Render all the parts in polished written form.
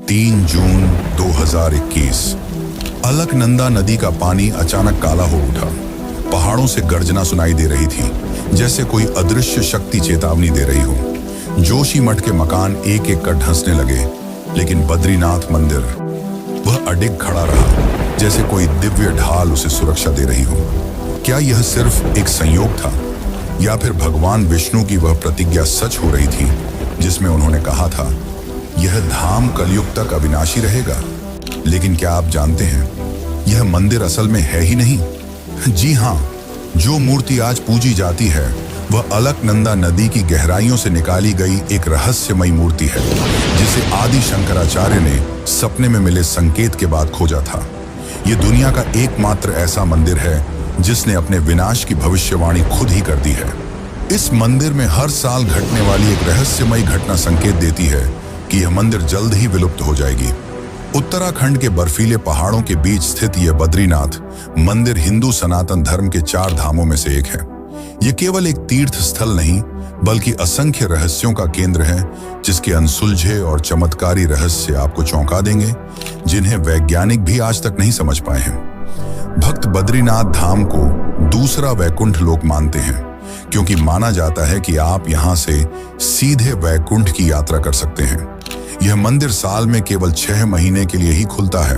3 जून 2021। अलकनंदा नदी का पानी अचानक काला हो उठा। पहाड़ों से गर्जना सुनाई दे रही थी, जैसे कोई अदृश्य शक्ति चेतावनी दे रही हो। जोशीमठ के मकान एक एक कर धंसने लगे, लेकिन बद्रीनाथ मंदिर वह अडिग खड़ा रहा, जैसे कोई दिव्य ढाल उसे सुरक्षा दे रही हो। क्या यह सिर्फ एक संयोग था, या फिर भगवान विष्णु की वह प्रतिज्ञा सच हो रही थी जिसमें उन्होंने कहा था, यह धाम कलयुग तक अविनाशी रहेगा? लेकिन क्या आप जानते हैं, यह मंदिर असल में है ही नहीं। जी हाँ, जो मूर्ति आज पूजी जाती है वह अलकनंदा नदी की गहराइयों से निकाली गई एक रहस्यमयी मूर्ति है, जिसे आदि शंकराचार्य ने सपने में मिले संकेत के बाद खोजा था। यह दुनिया का एकमात्र ऐसा मंदिर है जिसने अपने विनाश की भविष्यवाणी खुद ही कर दी है। इस मंदिर में हर साल घटने वाली एक रहस्यमयी घटना संकेत देती है कि यह मंदिर जल्द ही विलुप्त हो जाएगी। उत्तराखंड के बर्फीले पहाड़ों के बीच स्थित यह बद्रीनाथ मंदिर हिंदू सनातन धर्म के 4 धामों में से एक है। यह केवल एक तीर्थ स्थल नहीं, बल्कि असंख्य रहस्यों का केंद्र है, जिसके अनसुलझे और चमत्कारी रहस्य आपको चौंका देंगे, जिन्हें वैज्ञानिक भी आज तक नहीं समझ पाए हैं। भक्त बद्रीनाथ धाम को दूसरा वैकुंठ लोक मानते हैं, क्योंकि माना जाता है कि आप यहां से सीधे वैकुंठ की यात्रा कर सकते हैं। यह मंदिर साल में केवल 6 महीने के लिए ही खुलता है,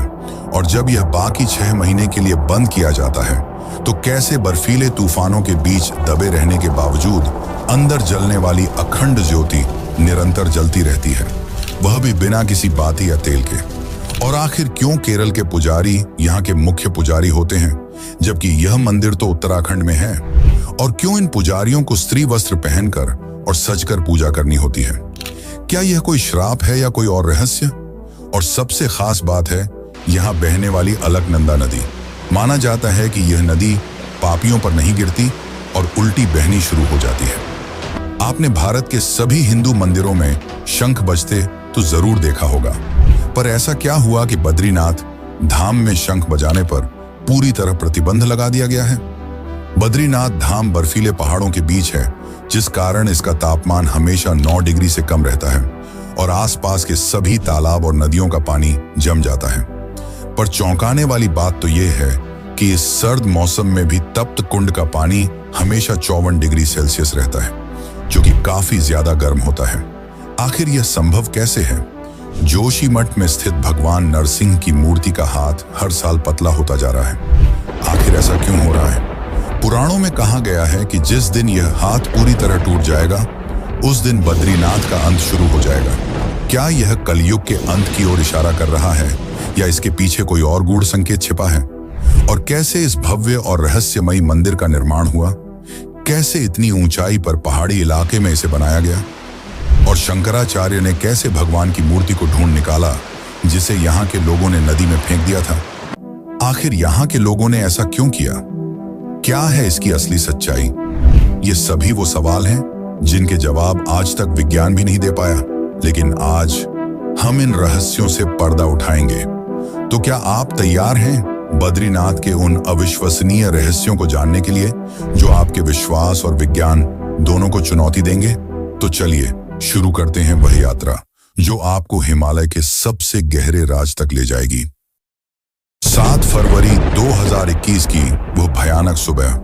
और जब यह बाकी 6 महीने के लिए बंद किया जाता है, तो कैसे बर्फीले तूफानों के बीच दबे रहने के बावजूद अंदर जलने वाली अखंड ज्योति निरंतर जलती रहती है, वह भी बिना किसी बाती या तेल के। और आखिर क्यों केरल के पुजारी यहाँ के मुख्य पुजारी होते हैं, जबकि यह मंदिर तो उत्तराखंड में है? और क्यों इन पुजारियों को स्त्री वस्त्र पहनकर और सजकर पूजा करनी होती है? क्या यह कोई श्राप है या कोई और रहस्य? और सबसे खास बात है यहाँ बहने वाली अलकनंदा नदी। माना जाता है कि यह नदी पापियों पर नहीं गिरती और उल्टी बहनी शुरू हो जाती है। आपने भारत के सभी हिंदू मंदिरों में शंख बजते तो जरूर देखा होगा, पर ऐसा क्या हुआ कि बद्रीनाथ धाम में शंख बजाने पर पूरी तरह प्रतिबंध लगा दिया गया है? बद्रीनाथ धाम बर्फीले पहाड़ों के बीच है, जिस कारण इसका तापमान हमेशा 9 डिग्री से कम रहता है, और आसपास के सभी तालाब और नदियों का पानी जम जाता है। पर चौंकाने वाली बात तो यह है कि इस सर्द मौसम में भी तप्त कुंड का पानी हमेशा 54 डिग्री सेल्सियस रहता है, जो कि काफी ज्यादा गर्म होता है। आखिर यह संभव कैसे है? जोशीमठ में स्थित भगवान नरसिंह की मूर्ति का हाथ हर साल पतला होता जा रहा है। आखिर ऐसा क्यों हो रहा है? पुराणों में कहा गया है कि जिस दिन यह हाथ पूरी तरह टूट जाएगा, उस दिन बद्रीनाथ का अंत शुरू हो जाएगा। क्या यह कलयुग के अंत की ओर इशारा कर रहा है, या इसके पीछे कोई और गूढ़ संकेत छिपा है? और कैसे इस भव्य और रहस्यमयी मंदिर का निर्माण हुआ? कैसे इतनी ऊंचाई पर पहाड़ी इलाके में इसे बनाया गया? और शंकराचार्य ने कैसे भगवान की मूर्ति को ढूंढ निकाला, जिसे यहाँ के लोगों ने नदी में फेंक दिया था? आखिर यहाँ के लोगों ने ऐसा क्यों किया? क्या है इसकी असली सच्चाई? ये सभी वो सवाल हैं जिनके जवाब आज तक विज्ञान भी नहीं दे पाया, लेकिन आज हम इन रहस्यों से पर्दा उठाएंगे। तो क्या आप तैयार हैं बद्रीनाथ के उन अविश्वसनीय रहस्यों को जानने के लिए, जो आपके विश्वास और विज्ञान दोनों को चुनौती देंगे? तो चलिए शुरू करते हैं वह यात्रा जो आपको हिमालय के सबसे गहरे राज तक ले जाएगी। 7 फरवरी 2021 की वो भयानक सुबह,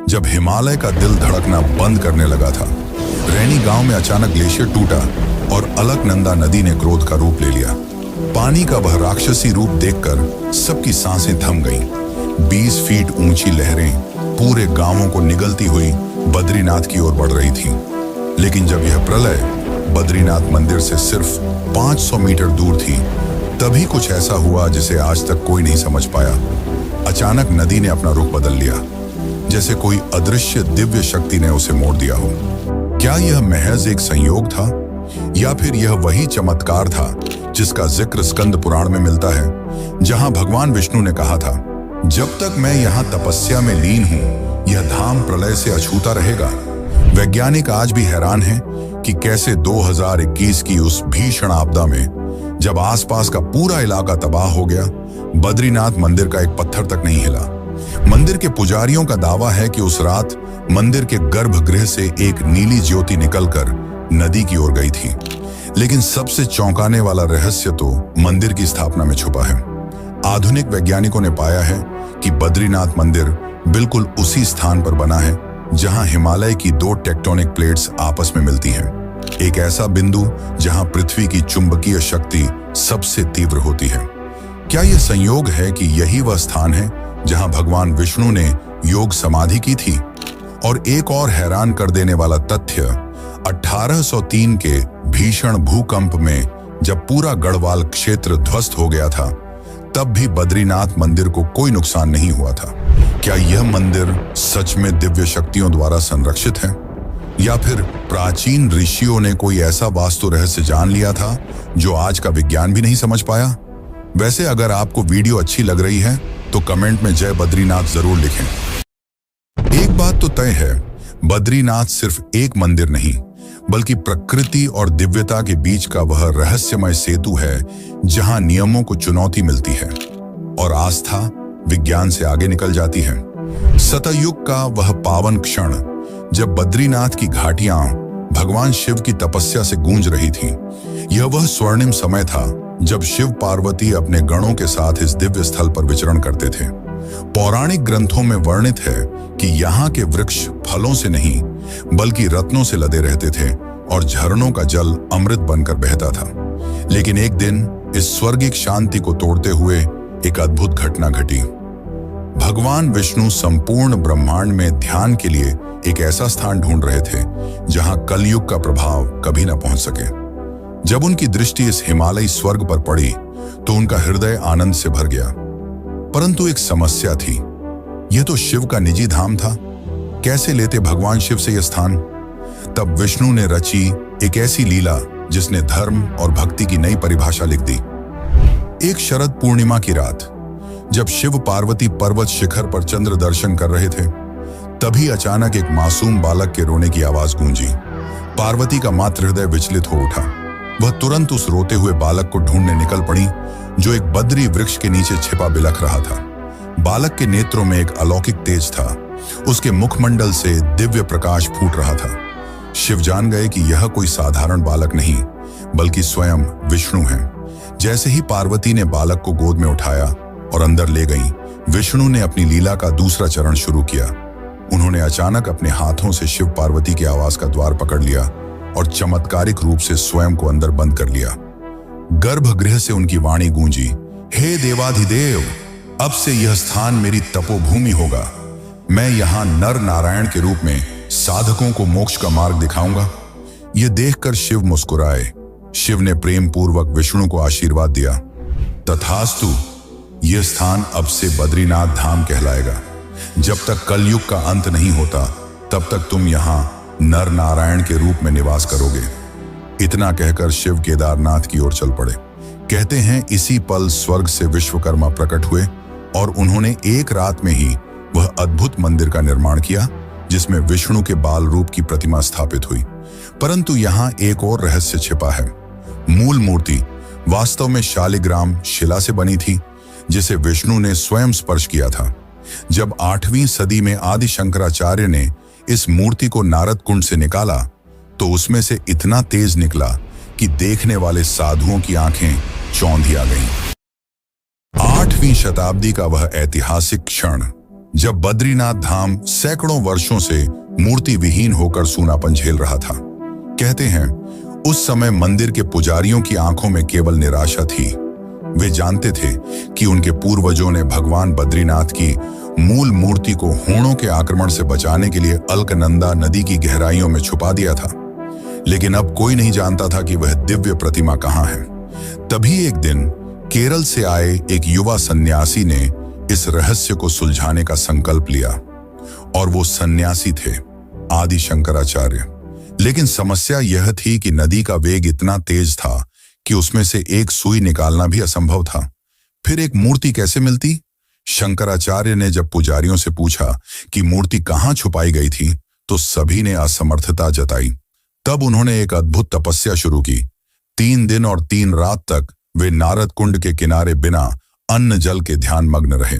जब हिमालय का दिल धड़कना बंद करने लगा था। रैनी गांव में अचानक ग्लेशियर टूटा और अलकनंदा नदी ने क्रोध का रूप ले लिया। पानी का वह राक्षसी रूप देखकर सबकी सांसें थम गईं। 20 फीट ऊंची लहरें पूरे गांवों को निगलती हुई बद्रीनाथ की ओर बढ़ रही थीं। लेकिन जब यह प्रलय बद्रीनाथ मंदिर से सिर्फ 500 मीटर दूर थी, तभी कुछ ऐसा हुआ जिसे आज तक कोई नहीं समझ पाया। अचानक नदी ने अपना रुख बदल लिया, जैसे कोई अदृश्य दिव्य शक्ति ने उसे मोड़ दिया हो। क्या यह महज एक संयोग था, या फिर यह वही चमत्कार था जिसका जिक्र स्कंद पुराण में मिलता है, जहां भगवान विष्णु ने कहा था, जब तक मैं यहाँ तपस्या में लीन हूँ, यह धाम प्रलय से अछूता रहेगा। वैज्ञानिक आज भी हैरान हैं कि कैसे 2021 की उस भीषण आपदा में, जब आसपास का पूरा इलाका तबाह हो गया, बद्रीनाथ मंदिर का एक पत्थर तक नहीं हिला। मंदिर के पुजारियों का दावा है कि उस रात मंदिर के गर्भगृह से एक नीली ज्योति निकलकर नदी की ओर गई थी। लेकिन सबसे चौंकाने वाला रहस्य तो मंदिर की स्थापना में छुपा है। आधुनिक वैज्ञानिकों ने पाया है कि बद्रीनाथ मंदिर बिल्कुल उसी स्थान पर बना है जहां हिमालय की दो टेक्टोनिक प्लेट्स आपस में मिलती हैं। एक ऐसा बिंदु जहां पृथ्वी की चुंबकीय शक्ति सबसे तीव्र होती है। क्या यह संयोग है कि यही वह स्थान है जहां भगवान विष्णु ने योग समाधि की थी? और एक और हैरान कर देने वाला तथ्य, 1803 के भीषण भूकंप में जब पूरा गढ़वाल क्षेत्र ध्वस्त हो गया था, तब भी बद्रीनाथ मंदिर को कोई नुकसान नहीं हुआ था। क्या यह मंदिर सच में दिव्य शक्तियों द्वारा संरक्षित है, या फिर प्राचीन ऋषियों ने कोई ऐसा वास्तु रहस्य जान लिया था जो आज का विज्ञान भी नहीं समझ पाया? वैसे अगर आपको वीडियो अच्छी लग रही है तो कमेंट में जय बद्रीनाथ जरूर लिखें। एक बात तो तय है, बद्रीनाथ सिर्फ एक मंदिर नहीं बल्कि प्रकृति और दिव्यता के बीच का वह रहस्यमय सेतु है जहां नियमों को चुनौती मिलती है और आस्था विज्ञान से आगे निकल जाती है। सतयुग का वह पावन क्षण जब बद्रीनाथ की घाटियां भगवान शिव की तपस्या से गूंज रही थीं, यह वह स्वर्णिम समय था जब शिव पार्वती अपने गणों के साथ इस दिव्य स्थल पर विचरण करते थे। पौराणिक ग्रंथों में वर्णित है कि यहाँ के वृक्ष फलों से नहीं बल्कि रत्नों से लदे रहते थे और झरनों का जल अमृत बनकर बहता था। लेकिन एक दिन इस स्वर्गिक शांति को तोड़ते हुए एक अद्भुत घटना घटी। भगवान विष्णु संपूर्ण ब्रह्मांड में ध्यान के लिए एक ऐसा स्थान ढूंढ रहे थे जहां कलयुग का प्रभाव कभी न पहुंच सके। जब उनकी दृष्टि इस हिमालयी स्वर्ग पर पड़ी तो उनका हृदय आनंद से भर गया। परंतु एक समस्या थी, यह तो शिव का निजी धाम था। कैसे लेते भगवान शिव से यह स्थान? तब विष्णु ने रची एक ऐसी लीला जिसने धर्म और भक्ति की नई परिभाषा लिख दी। एक शरद पूर्णिमा की रात जब शिव पार्वती पर्वत शिखर पर चंद्र दर्शन कर रहे थे, तभी अचानक एक मासूम बालक के रोने की आवाज गूंजी। पार्वती का मातृ हृदय विचलित हो उठा। वह तुरंत उस रोते हुए बालक को ढूंढने निकल पड़ी जो एक बद्री वृक्ष के नीचे छिपा बिलख रहा था। बालक के नेत्रों में एक अलौकिक तेज था, उसके मुखमंडल से दिव्य प्रकाश फूट रहा था। शिव जान गए कि यह कोई साधारण बालक नहीं बल्कि स्वयं विष्णु है। जैसे ही पार्वती ने बालक को गोद में उठाया और अंदर ले गई, विष्णु ने अपनी लीला का दूसरा चरण शुरू किया। उन्होंने अचानक अपने हाथों से शिव पार्वती के आवास का द्वार पकड़ लिया और चमत्कारिक रूप से स्वयं को अंदर बंद कर लिया। गर्भगृह से उनकी वाणी गूंजी, हे देवाधिदेव, अब से यह स्थान मेरी तपोभूमि होगा। मैं यहाँ नर नारायण के रूप में साधकों को मोक्ष का मार्ग दिखाऊंगा। यह देखकर शिव मुस्कुराए। शिव ने प्रेम पूर्वक विष्णु को आशीर्वाद दिया, तथास्तु, यह स्थान अब से बद्रीनाथ धाम कहलाएगा। जब तक कलयुग का अंत नहीं होता तब तक तुम यहाँ नर नारायण के रूप में निवास करोगे। इतना कहकर शिव केदारनाथ की ओर चल पड़े। कहते हैं इसी पल स्वर्ग से विश्वकर्मा प्रकट हुए और उन्होंने एक रात में ही वह अद्भुत मंदिर का निर्माण किया जिसमें विष्णु के बाल रूप की प्रतिमा स्थापित हुई। परंतु यहाँ एक और रहस्य छिपा है। मूल मूर्ति वास्तव में शालिग्राम शिला से बनी थी जिसे विष्णु ने स्वयं स्पर्श किया था। जब 8वीं सदी में आदि शंकराचार्य ने इस मूर्ति को नारद कुंड से निकाला तो उसमें से इतना तेज निकला कि देखने वाले साधुओं की आंखें चौंधी आ गईं। 8वीं शताब्दी का वह ऐतिहासिक क्षण जब बद्रीनाथ धाम सैकड़ों वर्षों से मूर्ति विहीन होकर सूनापन झेल रहा था। कहते हैं उस समय मंदिर के पुजारियों की आंखों में केवल निराशा थी। वे जानते थे कि उनके पूर्वजों ने भगवान बद्रीनाथ की मूल मूर्ति को होणों के आक्रमण से बचाने के लिए अलकनंदा नदी की गहराइयों में छुपा दिया था। लेकिन अब कोई नहीं जानता था कि वह दिव्य प्रतिमा कहाँ है। तभी एक दिन केरल से आए एक युवा सन्यासी ने इस रहस्य को सुलझाने का संकल्प लिया और वो सन्यासी थे आदि शंकराचार्य। लेकिन समस्या यह थी कि नदी का वेग इतना तेज था कि उसमें से एक सुई निकालना भी असंभव था। फिर एक मूर्ति कैसे मिलती? शंकराचार्य ने जब पुजारियों से पूछा कि मूर्ति कहाँ छुपाई गई थी तो सभी ने असमर्थता जताई। तब उन्होंने एक अद्भुत तपस्या शुरू की। 3 दिन और 3 रात तक वे नारद कुंड के किनारे बिना अन्न जल के ध्यान मग्न रहे।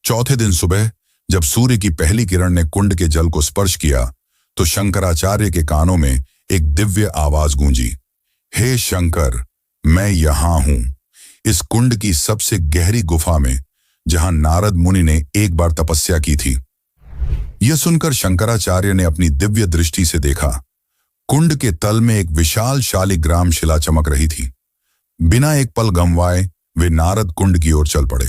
चौथे दिन सुबह जब सूर्य की पहली किरण ने कुंड के जल को स्पर्श किया तो शंकराचार्य के कानों में एक दिव्य आवाज गूंजी, हे शंकर, मैं यहां हूं, इस कुंड की सबसे गहरी गुफा में, जहां नारद मुनि ने एक बार तपस्या की थी। यह सुनकर शंकराचार्य ने अपनी दिव्य दृष्टि से देखा। कुंड के तल में एक विशाल शालिग्राम शिला चमक रही थी। बिना एक पल गंवाए वे नारद कुंड की ओर चल पड़े।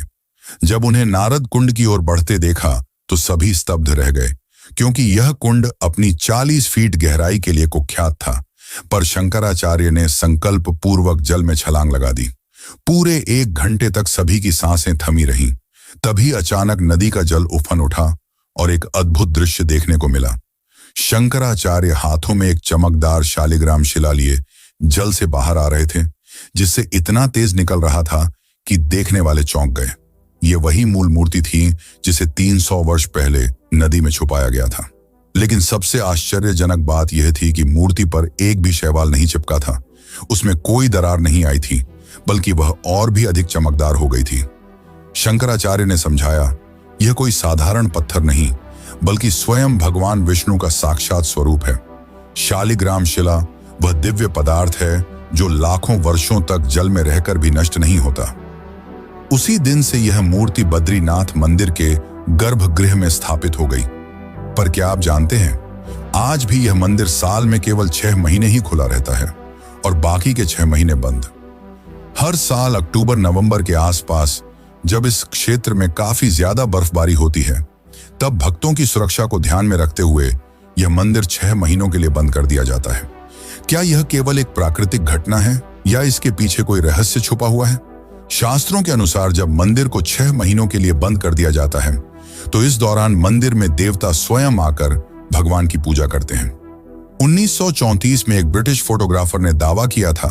जब उन्हें नारद कुंड की ओर बढ़ते देखा तो सभी स्तब्ध रह गए, क्योंकि यह कुंड अपनी 40 फीट गहराई के लिए कुख्यात था। पर शंकराचार्य ने संकल्प पूर्वक जल में छलांग लगा दी। पूरे 1 घंटे तक सभी की सांसें थमी रहीं। तभी अचानक नदी का जल उफन उठा और एक अद्भुत दृश्य देखने को मिला। शंकराचार्य हाथों में एक चमकदार शालिग्राम शिला लिए जल से बाहर आ रहे थे, जिससे इतना तेज निकल रहा था कि देखने वाले चौंक गए। ये वही मूल मूर्ति थी जिसे 300 वर्ष पहले नदी में छुपाया गया था। लेकिन सबसे आश्चर्यजनक बात यह थी कि मूर्ति पर एक भी शैवाल नहीं चिपका था। उसमें कोई दरार नहीं आई थी, बल्कि वह और भी अधिक चमकदार हो गई थी। शंकराचार्य ने समझाया, यह कोई साधारण पत्थर नहीं, बल्कि स्वयं भगवान विष्णु का साक्षात स्वरूप है। शालिग्राम शिला वह दिव्य पदार्थ है जो लाखों वर्षों तक जल में रहकर भी नष्ट नहीं होता। उसी दिन से यह मूर्ति बद्रीनाथ मंदिर के गर्भगृह में स्थापित हो गई। पर क्या आप जानते हैं, आज भी यह मंदिर साल में केवल 6 महीने ही खुला रहता है और बाकी के 6 महीने बंद। हर साल अक्टूबर-नवंबर के आसपास, जब इस क्षेत्र में काफी ज्यादा बर्फबारी होती है, तब भक्तों की सुरक्षा को ध्यान में रखते हुए यह मंदिर 6 महीनों के लिए बंद कर दिया जाता है। क्या यह केवल एक प्राकृतिक घटना है या इसके पीछे कोई रहस्य छुपा हुआ है? शास्त्रों के अनुसार जब मंदिर को 6 महीनों के लिए बंद कर दिया जाता है, तो इस दौरान मंदिर में देवता स्वयं आकर भगवान की पूजा करते हैं। 1934 में एक ब्रिटिश फोटोग्राफर ने दावा किया था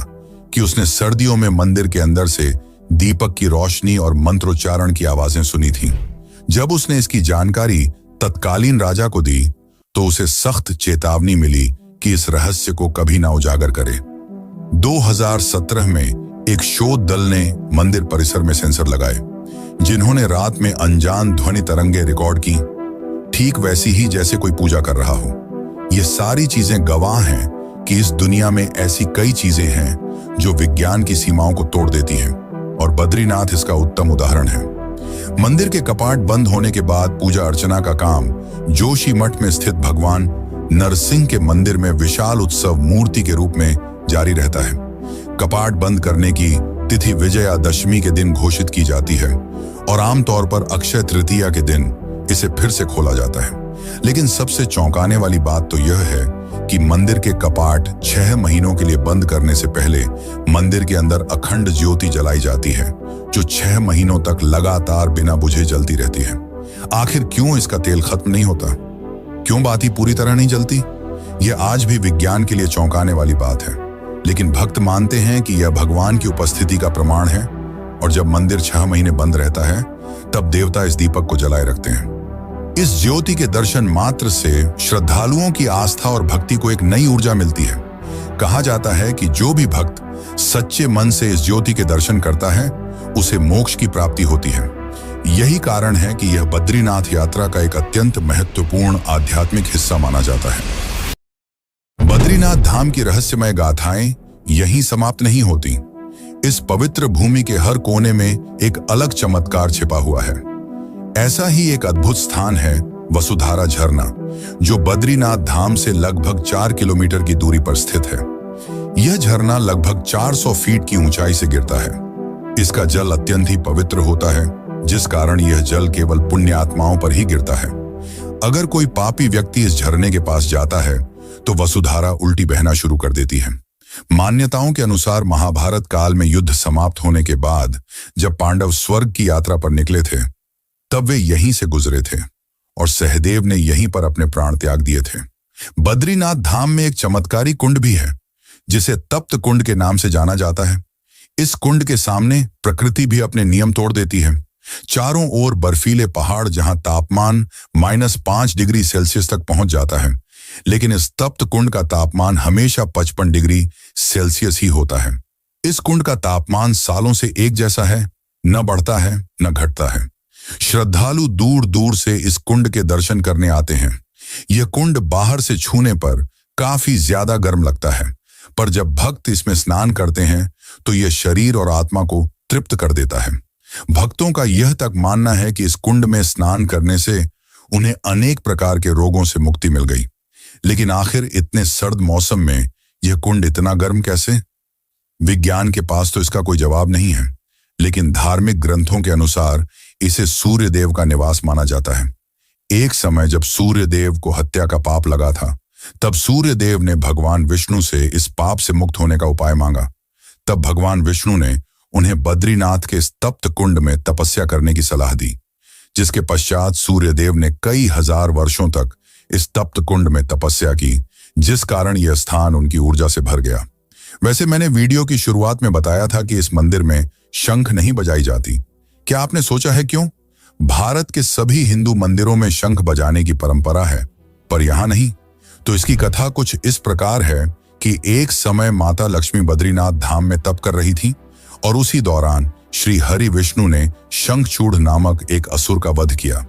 कि उसने सर्दियों में मंदिर के अंदर से दीपक की रोशनी और मंत्रोच्चारण की आवाजें सुनी थी। जब उसने इसकी जानकारी तत्कालीन राजा को दी, तो उसे सख्त चेतावनी मिली कि इस रहस्य को कभी ना उजागर करे। 2017 में एक शोध दल ने मंदिर परिसर में सेंसर लगाए, जिन्होंने रात में अनजान ध्वनि तरंगे रिकॉर्ड की, ठीक वैसी ही जैसे कोई पूजा कर रहा हो। ये सारी चीजें गवाह हैं कि इस दुनिया में ऐसी कई चीजें हैं जो विज्ञान की सीमाओं को तोड़ देती हैं, और बद्रीनाथ इसका उत्तम उदाहरण है। मंदिर के कपाट बंद होने के बाद पूजा अर्चना का काम जोशीमठ में स्थित भगवान नरसिंह के मंदिर में विशाल उत्सव मूर्ति के रूप में जारी रहता है। कपाट बंद करने की तिथि विजयादशमी के दिन घोषित की जाती है और आमतौर पर अक्षय तृतीया के दिन इसे फिर से खोला जाता है। लेकिन सबसे चौंकाने वाली बात तो यह है कि मंदिर के कपाट 6 महीनों के लिए बंद करने से पहले मंदिर के अंदर अखंड ज्योति जलाई जाती है, जो 6 महीनों तक लगातार बिना बुझे जलती रहती है। आखिर क्यों इसका तेल खत्म नहीं होता? क्यों बाती पूरी तरह नहीं जलती? यह आज भी विज्ञान के लिए चौंकाने वाली बात है। लेकिन भक्त मानते हैं कि यह भगवान की उपस्थिति का प्रमाण है, और जब मंदिर 6 महीने बंद रहता है, तब देवता इस दीपक को जलाए रखते हैं। इस ज्योति के दर्शन मात्र से श्रद्धालुओं की आस्था और भक्ति को एक नई ऊर्जा मिलती है। कहा जाता है कि जो भी भक्त सच्चे मन से इस ज्योति के दर्शन करता है, उसे मोक्ष की प्राप्ति होती है। यही कारण है कि यह बद्रीनाथ यात्रा का एक अत्यंत महत्वपूर्ण आध्यात्मिक हिस्सा माना जाता है। बद्रीनाथ धाम की रहस्यमय गाथाएं यहीं समाप्त नहीं होती। इस पवित्र भूमि के हर कोने में एक अलग चमत्कार छिपा हुआ है। ऐसा ही एक अद्भुत स्थान है वसुधारा झरना, जो बद्रीनाथ धाम से लगभग 4 किलोमीटर की दूरी पर स्थित है। यह झरना लगभग 400 फीट की ऊंचाई से गिरता है। इसका जल अत्यंत ही पवित्र होता है, जिस कारण यह जल केवल पुण्य आत्माओं पर ही गिरता है। अगर कोई पापी व्यक्ति इस झरने के पास जाता है, तो वसुधारा उल्टी बहना शुरू कर देती है। मान्यताओं के अनुसार महाभारत काल में युद्ध समाप्त होने के बाद जब पांडव स्वर्ग की यात्रा पर निकले थे, तब वे यहीं से गुजरे थे और सहदेव ने यहीं पर अपने प्राण त्याग दिए थे। बद्रीनाथ धाम में एक चमत्कारी कुंड भी है, जिसे तप्त कुंड के नाम से जाना जाता है। इस कुंड के सामने प्रकृति भी अपने नियम तोड़ देती है। चारों ओर बर्फीले पहाड़, जहां तापमान -5 डिग्री सेल्सियस तक पहुंच जाता है, लेकिन इस तप्त कुंड का तापमान हमेशा 55 डिग्री सेल्सियस ही होता है। इस कुंड का तापमान सालों से एक जैसा है, न बढ़ता है न घटता है। श्रद्धालु दूर दूर से इस कुंड के दर्शन करने आते हैं। यह कुंड बाहर से छूने पर काफी ज्यादा गर्म लगता है, पर जब भक्त इसमें स्नान करते हैं तो यह शरीर और आत्मा को तृप्त कर देता है। भक्तों का यह तक मानना है कि इस कुंड में स्नान करने से उन्हें अनेक प्रकार के रोगों से मुक्ति मिल गई। लेकिन आखिर इतने सर्द मौसम में यह कुंड इतना गर्म कैसे? विज्ञान के पास तो इसका कोई जवाब नहीं है, लेकिन धार्मिक ग्रंथों के अनुसार इसे सूर्य देव का निवास माना जाता है। एक समय जब सूर्य देव को हत्या का पाप लगा था, तब सूर्य देव ने भगवान विष्णु से इस पाप से मुक्त होने का उपाय मांगा। तब भगवान विष्णु ने उन्हें बद्रीनाथ के इस तप्त कुंड में तपस्या करने की सलाह दी, जिसके पश्चात सूर्य देव ने कई हजार वर्षों तक इस तप्त कुंड में तपस्या की, जिस कारण यह स्थान उनकी ऊर्जा से भर गया। वैसे मैंने वीडियो की शुरुआत में बताया था कि इस मंदिर में शंख नहीं बजाई जाती। क्या आपने सोचा है क्यों? भारत के सभी हिंदू मंदिरों में शंख बजाने की परंपरा है, पर यहां नहीं। तो इसकी कथा कुछ इस प्रकार है कि एक समय माता लक्ष्मी बद्रीनाथ धाम में तप कर रही थी और उसी दौरान श्री हरि विष्णु ने शंखचूड़ नामक एक असुर का वध किया।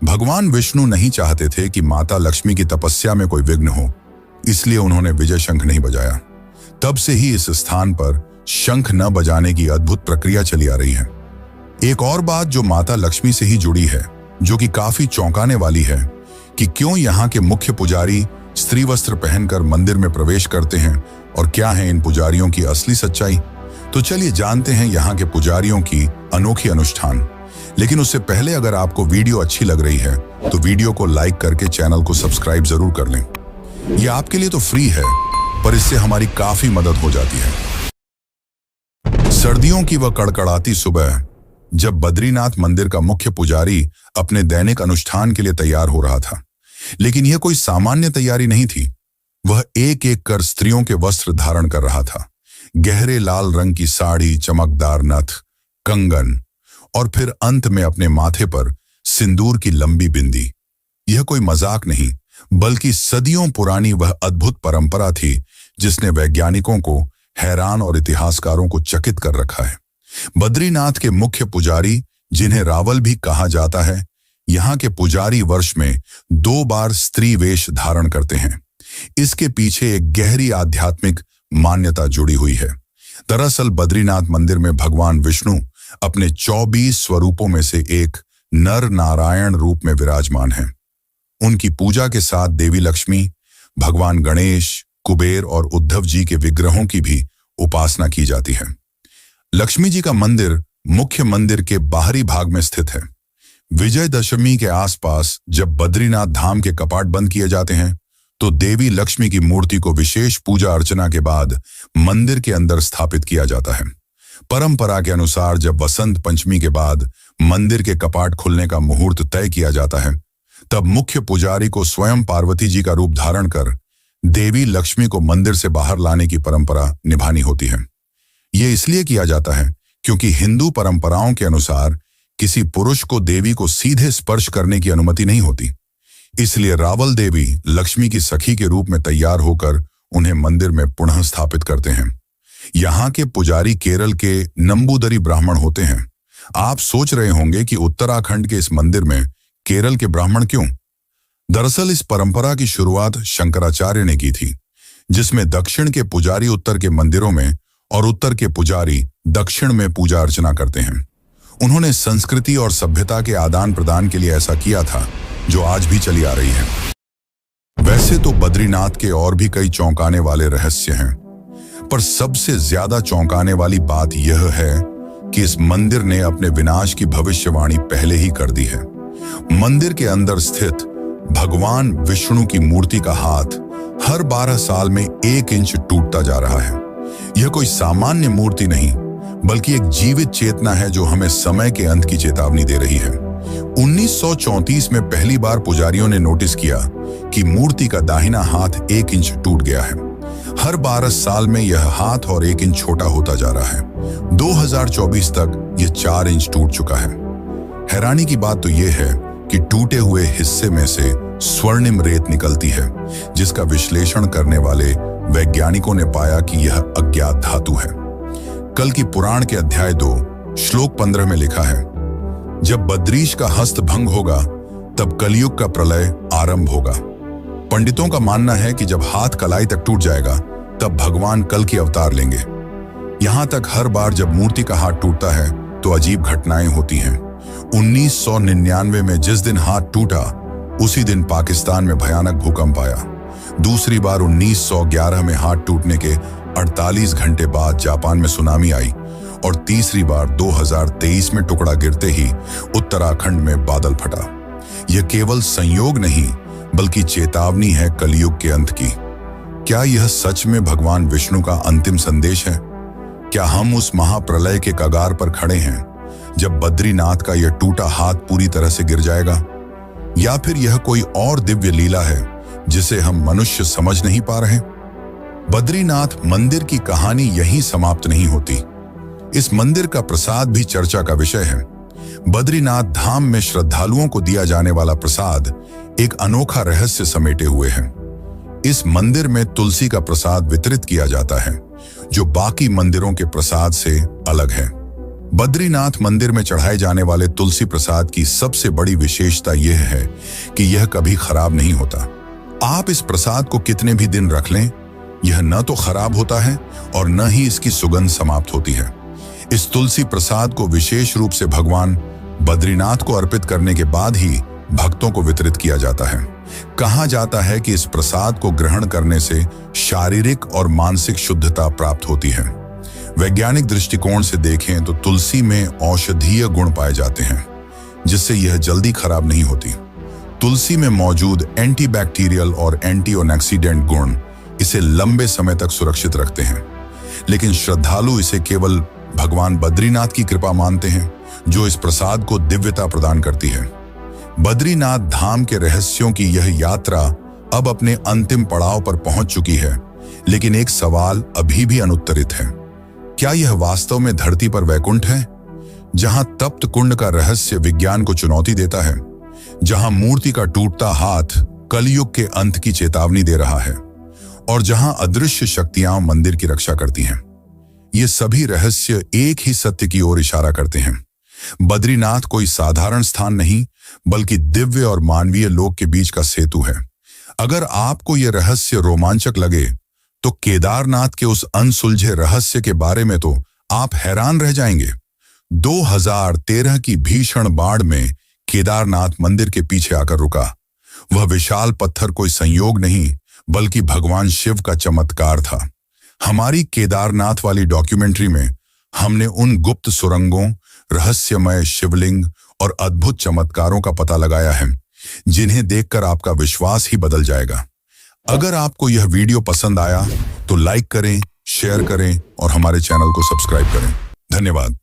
भगवान विष्णु नहीं चाहते थे कि माता लक्ष्मी की तपस्या में कोई विघ्न हो, इसलिए उन्होंने विजय शंख नहीं बजाया। तब से ही इस स्थान पर शंख न बजाने की अद्भुत प्रक्रिया चली आ रही है। एक और बात जो माता लक्ष्मी से ही जुड़ी है, जो कि काफी चौंकाने वाली है, कि क्यों यहाँ के मुख्य पुजारी स्त्री वस्त्र पहनकर मंदिर में प्रवेश करते हैं और क्या है इन पुजारियों की असली सच्चाई। तो चलिए जानते हैं यहाँ के पुजारियों की अनोखी अनुष्ठान। लेकिन उससे पहले अगर आपको वीडियो अच्छी लग रही है तो वीडियो को लाइक करके चैनल को सब्सक्राइब जरूर कर लें। यह आपके लिए तो फ्री है, पर इससे हमारी काफी मदद हो जाती है। सर्दियों की वह कड़कड़ाती सुबह, जब बद्रीनाथ मंदिर का मुख्य पुजारी अपने दैनिक अनुष्ठान के लिए तैयार हो रहा था, लेकिन यह कोई सामान्य तैयारी नहीं थी। वह एक एक कर स्त्रियों के वस्त्र धारण कर रहा था। गहरे लाल रंग की साड़ी, चमकदार नथ, कंगन और फिर अंत में अपने माथे पर सिंदूर की लंबी बिंदी। यह कोई मजाक नहीं, बल्कि सदियों पुरानी वह अद्भुत परंपरा थी जिसने वैज्ञानिकों को हैरान और इतिहासकारों को चकित कर रखा है। बद्रीनाथ के मुख्य पुजारी, जिन्हें रावल भी कहा जाता है, यहाँ के पुजारी वर्ष में 2 बार स्त्री वेश धारण करते हैं। इसके पीछे एक गहरी आध्यात्मिक मान्यता जुड़ी हुई है। दरअसल बद्रीनाथ मंदिर में भगवान विष्णु अपने 24 स्वरूपों में से एक नर नारायण रूप में विराजमान हैं। उनकी पूजा के साथ देवी लक्ष्मी, भगवान गणेश, कुबेर और उद्धव जी के विग्रहों की भी उपासना की जाती है। लक्ष्मी जी का मंदिर मुख्य मंदिर के बाहरी भाग में स्थित है। विजयदशमी के आसपास जब बद्रीनाथ धाम के कपाट बंद किए जाते हैं, तो देवी लक्ष्मी की मूर्ति को विशेष पूजा अर्चना के बाद मंदिर के अंदर स्थापित किया जाता है। परंपरा के अनुसार जब वसंत पंचमी के बाद मंदिर के कपाट खुलने का मुहूर्त तय किया जाता है, तब मुख्य पुजारी को स्वयं पार्वती जी का रूप धारण कर देवी लक्ष्मी को मंदिर से बाहर लाने की परंपरा निभानी होती है। यह इसलिए किया जाता है क्योंकि हिंदू परंपराओं के अनुसार किसी पुरुष को देवी को सीधे स्पर्श करने की अनुमति नहीं होती। इसलिए रावल देवी लक्ष्मी की सखी के रूप में तैयार होकर उन्हें मंदिर में पुनः स्थापित करते हैं। यहाँ के पुजारी केरल के नंबूदरी ब्राह्मण होते हैं। आप सोच रहे होंगे कि उत्तराखंड के इस मंदिर में केरल के ब्राह्मण क्यों? दरअसल इस परंपरा की शुरुआत शंकराचार्य ने की थी, जिसमें दक्षिण के पुजारी उत्तर के मंदिरों में और उत्तर के पुजारी दक्षिण में पूजा अर्चना करते हैं। उन्होंने संस्कृति और सभ्यता के आदान प्रदान के लिए ऐसा किया था, जो आज भी चली आ रही है। वैसे तो बद्रीनाथ के और भी कई चौंकाने वाले रहस्य हैं, पर सबसे ज्यादा चौंकाने वाली बात यह है कि इस मंदिर ने अपने विनाश की भविष्यवाणी पहले ही कर दी है। मंदिर के अंदर स्थित भगवान विष्णु की मूर्ति का हाथ हर 12 साल में 1 इंच टूटता जा रहा है। यह कोई सामान्य मूर्ति नहीं, बल्कि एक जीवित चेतना है जो हमें समय के अंत की चेतावनी दे रही है। 1934 में पहली बार पुजारियों ने नोटिस किया कि मूर्ति का दाहिना हाथ 1 इंच टूट गया है। हर 12 साल में यह हाथ और 1 इंच छोटा होता जा रहा है। 2024 तक यह 4 इंच टूट चुका है। हैरानी की बात तो यह है कि टूटे हुए हिस्से में से स्वर्णिम रेत निकलती है, जिसका विश्लेषण करने वाले वैज्ञानिकों ने पाया कि यह अज्ञात धातु है। कल की पुराण के अध्याय 2 श्लोक 15 में लिखा है, जब बद्रीश का हस्त भंग होगा तब कलयुग का प्रलय आरंभ होगा। पंडितों का मानना है कि जब हाथ कलाई तक टूट जाएगा तब भगवान कल की अवतार लेंगे। यहां तक हर बार जब मूर्ति का हाथ टूटता है तो अजीब घटनाएं होती हैं। 1999 में जिस दिन हाथ टूटा उसी दिन पाकिस्तान में भयानक भूकंप आया। दूसरी बार 1911 में हाथ टूटने के 48 घंटे बाद जापान में सुनामी आई और तीसरी बार 2023 में टुकड़ा गिरते ही उत्तराखंड में बादल फटा। यह केवल संयोग नहीं बल्कि चेतावनी है कलयुग के अंत की। क्या यह सच में भगवान विष्णु का अंतिम संदेश है? क्या हम उस महाप्रलय के कगार पर खड़े हैं जब बद्रीनाथ का यह टूटा हाथ पूरी तरह से गिर जाएगा? या फिर यह कोई और दिव्य लीला है जिसे हम मनुष्य समझ नहीं पा रहे? बद्रीनाथ मंदिर की कहानी यहीं समाप्त नहीं होती। इस मंदिर का प्रसाद भी चर्चा का विषय है। बद्रीनाथ धाम में श्रद्धालुओं को दिया जाने वाला प्रसाद एक अनोखा रहस्य समेटे हुए है। इस मंदिर में तुलसी का प्रसाद वितरित किया जाता है जो बाकी मंदिरों के प्रसाद से अलग है। बद्रीनाथ मंदिर में चढ़ाए जाने वाले तुलसी प्रसाद की सबसे बड़ी विशेषता यह है कि यह कभी खराब नहीं होता। आप इस प्रसाद को कितने भी दिन रख लें, यह न तो खराब होता है और न ही इसकी सुगंध समाप्त होती है। इस तुलसी प्रसाद को विशेष रूप से भगवान बद्रीनाथ को अर्पित करने के बाद ही भक्तों को वितरित किया जाता है। कहा जाता है कि इस प्रसाद को ग्रहण करने से शारीरिक और मानसिक शुद्धता प्राप्त होती है। वैज्ञानिक दृष्टिकोण से देखें तो तुलसी में औषधीय गुण पाए जाते हैं जिससे यह जल्दी खराब नहीं होती। तुलसी में मौजूद एंटीबैक्टीरियल और एंटीऑक्सीडेंट गुण इसे लंबे समय तक सुरक्षित रखते हैं। लेकिन श्रद्धालु इसे केवल भगवान बद्रीनाथ की कृपा मानते हैं जो इस प्रसाद को दिव्यता प्रदान करती है। बद्रीनाथ धाम के रहस्यों की यह यात्रा अब अपने अंतिम पड़ाव पर पहुंच चुकी है, लेकिन एक सवाल अभी भी अनुत्तरित है। क्या यह वास्तव में धरती पर वैकुंठ है, जहां तप्त कुंड का रहस्य विज्ञान को चुनौती देता है, जहां मूर्ति का टूटता हाथ कलयुग के अंत की चेतावनी दे रहा है और जहां अदृश्य शक्तियां मंदिर की रक्षा करती हैं? ये सभी रहस्य एक ही सत्य की ओर इशारा करते हैं। बद्रीनाथ कोई साधारण स्थान नहीं बल्कि दिव्य और मानवीय लोक के बीच का सेतु है। अगर आपको यह रहस्य रोमांचक लगे तो केदारनाथ के उस अनसुलझे रहस्य के बारे में तो आप हैरान रह जाएंगे। 2013 की भीषण बाढ़ में केदारनाथ मंदिर के पीछे आकर रुका। वह विशाल पत्थर कोई संयोग नहीं बल्कि भगवान शिव का चमत्कार था। हमारी केदारनाथ वाली डॉक्यूमेंट्री में हमने उन गुप्त सुरंगों, रहस्यमय शिवलिंग और अद्भुत चमत्कारों का पता लगाया है जिन्हें देखकर आपका विश्वास ही बदल जाएगा। अगर आपको यह वीडियो पसंद आया तो लाइक करें, शेयर करें और हमारे चैनल को सब्सक्राइब करें। धन्यवाद।